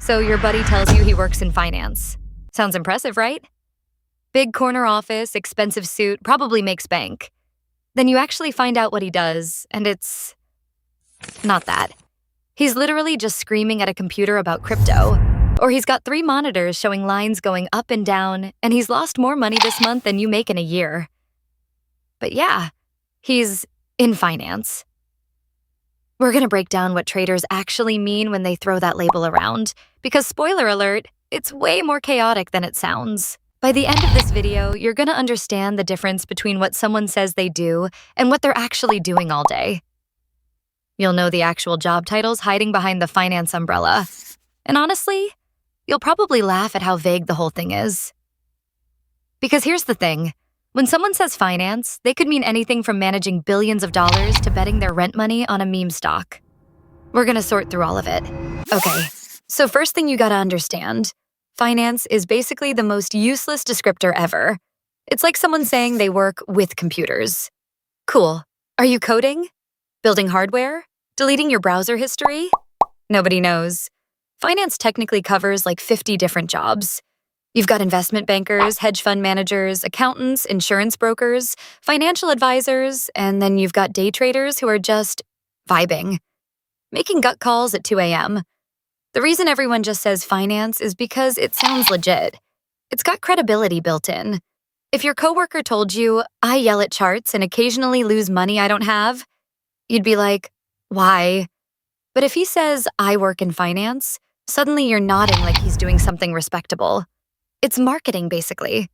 So your buddy tells you he works in finance. Sounds impressive, right? Big corner office, expensive suit, probably makes bank. Then you actually find out what he does, and it's not that. He's literally just screaming at a computer about crypto. Or he's got 3 monitors showing lines going up and down, and he's lost more money this month than you make in a year. But yeah, he's in finance. We're gonna break down what traders actually mean when they throw that label around, because spoiler alert, it's way more chaotic than it sounds. By the end of this video, you're gonna understand the difference between what someone says they do and what they're actually doing all day. You'll know the actual job titles hiding behind the finance umbrella. And honestly, you'll probably laugh at how vague the whole thing is. Because here's the thing. When someone says finance, they could mean anything from managing billions of dollars to betting their rent money on a meme stock. We're gonna sort through all of it. Okay, so first thing you gotta understand, finance is basically the most useless descriptor ever. It's like someone saying they work with computers. Cool. Are you coding? Building hardware? Deleting your browser history? Nobody knows. Finance technically covers like 50 different jobs. You've got investment bankers, hedge fund managers, accountants, insurance brokers, financial advisors, and then you've got day traders who are just vibing, making gut calls at 2 a.m. The reason everyone just says finance is because it sounds legit. It's got credibility built in. If your coworker told you, I yell at charts and occasionally lose money I don't have, you'd be like, why? But if he says, I work in finance, suddenly you're nodding like he's doing something respectable. It's marketing, basically.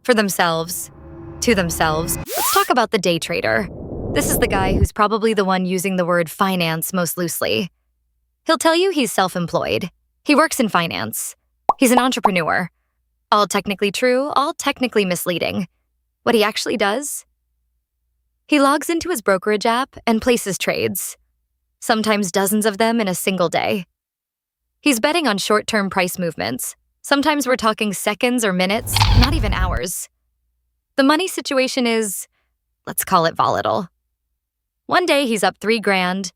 For themselves. To themselves. Let's talk about the day trader. This is the guy who's probably the one using the word finance most loosely. He'll tell you he's self-employed. He works in finance. He's an entrepreneur. All technically true, all technically misleading. What he actually does? He logs into his brokerage app and places trades. Sometimes dozens of them in a single day. He's betting on short-term price movements. Sometimes we're talking seconds or minutes, not even hours. The money situation is, let's call it volatile. One day he's up $3,000.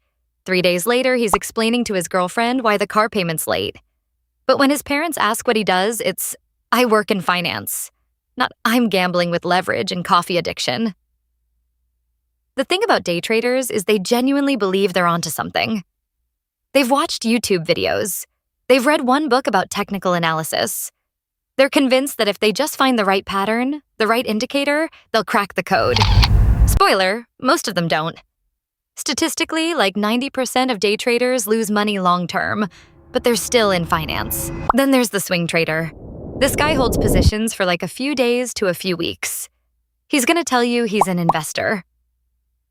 3 days later, he's explaining to his girlfriend why the car payment's late. But when his parents ask what he does, it's, I work in finance. Not, I'm gambling with leverage and coffee addiction. The thing about day traders is they genuinely believe they're onto something. They've watched YouTube videos. They've read one book about technical analysis. They're convinced that if they just find the right pattern, the right indicator, they'll crack the code. Spoiler, most of them don't. Statistically, like 90% of day traders lose money long-term, but they're still in finance. Then there's the swing trader. This guy holds positions for like a few days to a few weeks. He's gonna tell you he's an investor.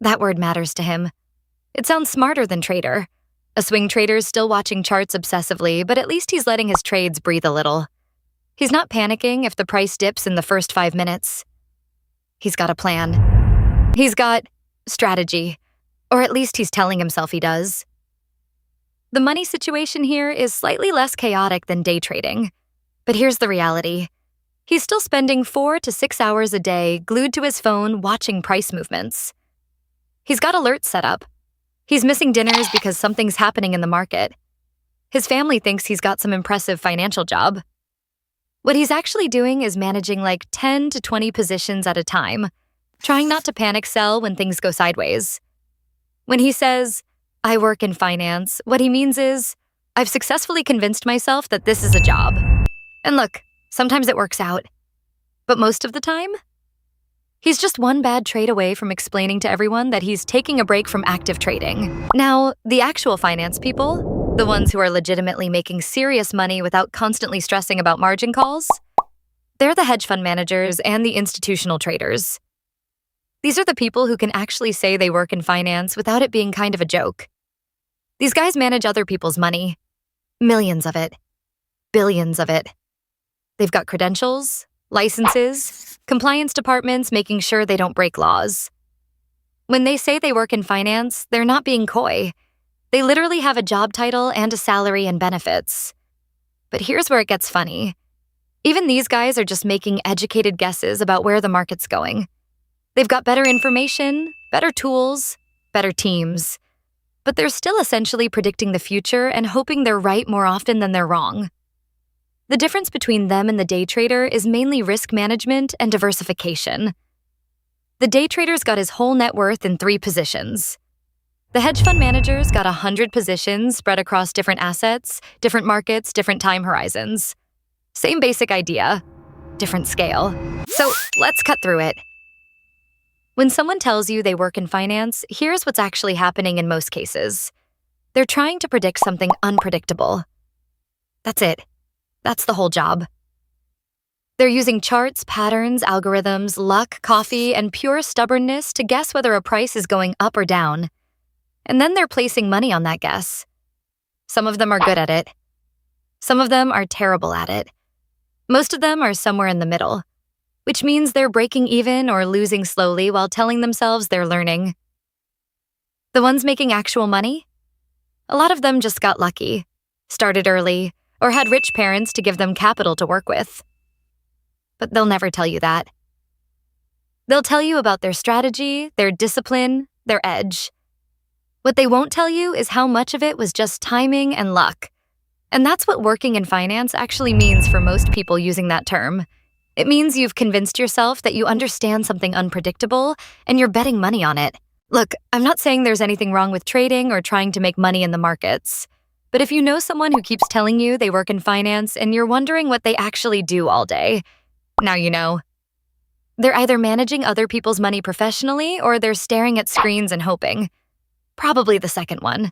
That word matters to him. It sounds smarter than trader. A swing trader's still watching charts obsessively, but at least he's letting his trades breathe a little. He's not panicking if the price dips in the first 5 minutes. He's got a plan. He's got strategy, or at least he's telling himself he does. The money situation here is slightly less chaotic than day trading. But here's the reality. He's still spending 4 to 6 hours a day glued to his phone watching price movements. He's got alerts set up. He's missing dinners because something's happening in the market. His family thinks he's got some impressive financial job. What he's actually doing is managing like 10 to 20 positions at a time, trying not to panic sell when things go sideways. When he says, I work in finance, what he means is, I've successfully convinced myself that this is a job. And look, sometimes it works out. But most of the time, he's just one bad trade away from explaining to everyone that he's taking a break from active trading. Now, the actual finance people, the ones who are legitimately making serious money without constantly stressing about margin calls, they're the hedge fund managers and the institutional traders. These are the people who can actually say they work in finance without it being kind of a joke. These guys manage other people's money. Millions of it. Billions of it. They've got credentials, licenses, compliance departments making sure they don't break laws. When they say they work in finance, they're not being coy. They literally have a job title and a salary and benefits. But here's where it gets funny. Even these guys are just making educated guesses about where the market's going. They've got better information, better tools, better teams. but they're still essentially predicting the future and hoping they're right more often than they're wrong. The difference between them and the day trader is mainly risk management and diversification. The day trader's got his whole net worth in 3 positions. The hedge fund manager's got 100 positions spread across different assets, different markets, different time horizons. Same basic idea, different scale. So let's cut through it. When someone tells you they work in finance, here's what's actually happening in most cases. They're trying to predict something unpredictable. That's it. That's the whole job. They're using charts, patterns, algorithms, luck, coffee, and pure stubbornness to guess whether a price is going up or down. And then they're placing money on that guess. Some of them are good at it. Some of them are terrible at it. Most of them are somewhere in the middle, which means they're breaking even or losing slowly while telling themselves they're learning. The ones making actual money? A lot of them just got lucky, started early, or had rich parents to give them capital to work with. But they'll never tell you that. They'll tell you about their strategy, their discipline, their edge. What they won't tell you is how much of it was just timing and luck. And that's what working in finance actually means for most people using that term. It means you've convinced yourself that you understand something unpredictable and you're betting money on it. Look, I'm not saying there's anything wrong with trading or trying to make money in the markets. But if you know someone who keeps telling you they work in finance and you're wondering what they actually do all day, now you know. They're either managing other people's money professionally or they're staring at screens and hoping. Probably the second one.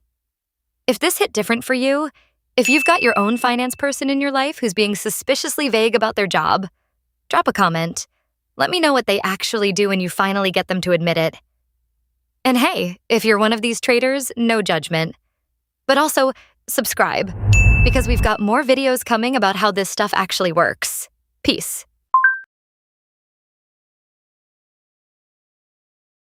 If this hit different for you, if you've got your own finance person in your life who's being suspiciously vague about their job, drop a comment. Let me know what they actually do when you finally get them to admit it. And hey, if you're one of these traders, no judgment. But also, subscribe, because we've got more videos coming about how this stuff actually works. Peace.